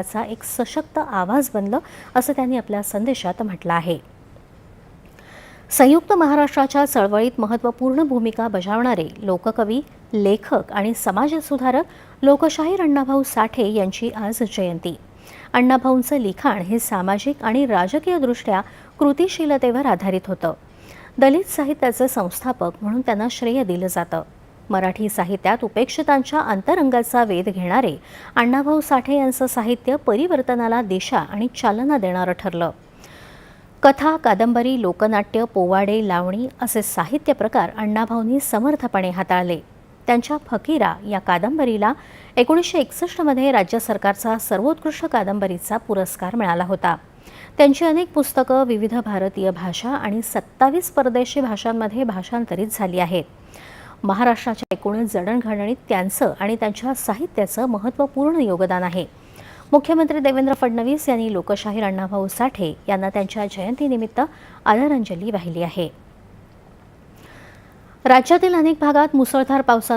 चा एक सशक्त आवाज बनलं असं त्यांनी आपल्या संदेशात म्हटलं आहे. संयुक्त महाराष्ट्राच्या चळवळीत महत्त्वपूर्ण भूमिका बजावणारे लोककवी, लेखक आणि समाजसुधारक लोकशाहीर अण्णाभाऊ साठे यांची आज जयंती. अण्णाभाऊंचं लिखाण हे सामाजिक आणि राजकीयदृष्ट्या कृतिशीलतेवर आधारित होतं. दलित साहित्याचे संस्थापक म्हणून त्यांना श्रेय दिलं जातं. मराठी साहित्यात उपेक्षितांच्या अंतरंगाचा वेध घेणारे अण्णाभाऊ साठे यांचं साहित्य परिवर्तनाला दिशा आणि चालना देणारं ठरलं. कथा, कादंबरी, लोकनाट्य, पोवाडे, लावणी असे साहित्य प्रकार अण्णाभाऊंनी समर्थपणे हाताळले. त्यांच्या फकीरा या कादंबरीला 1961 मध्ये राज्य सरकारचा सर्वोत्कृष्ट कादंबरीचा पुरस्कार मिळाला होता. त्यांची अनेक पुस्तकं विविध भारतीय भाषा आणि 27 परदेशी भाषांमध्ये भाषांतरित झाली आहेत. महाराष्ट्राच्या एकूणच जडणघडणीत त्यांचं आणि त्यांच्या साहित्याचं महत्त्वपूर्ण योगदान आहे. मुख्यमंत्री देवेंद्र फडणवीस यांनी लोकशाहीर अण्णाभाऊ साठे यांना त्यांच्या जयंतीनिमित्त आदरांजली वाहिली आहे. राज्यातील अनेक भागात मुसळधार पावसाने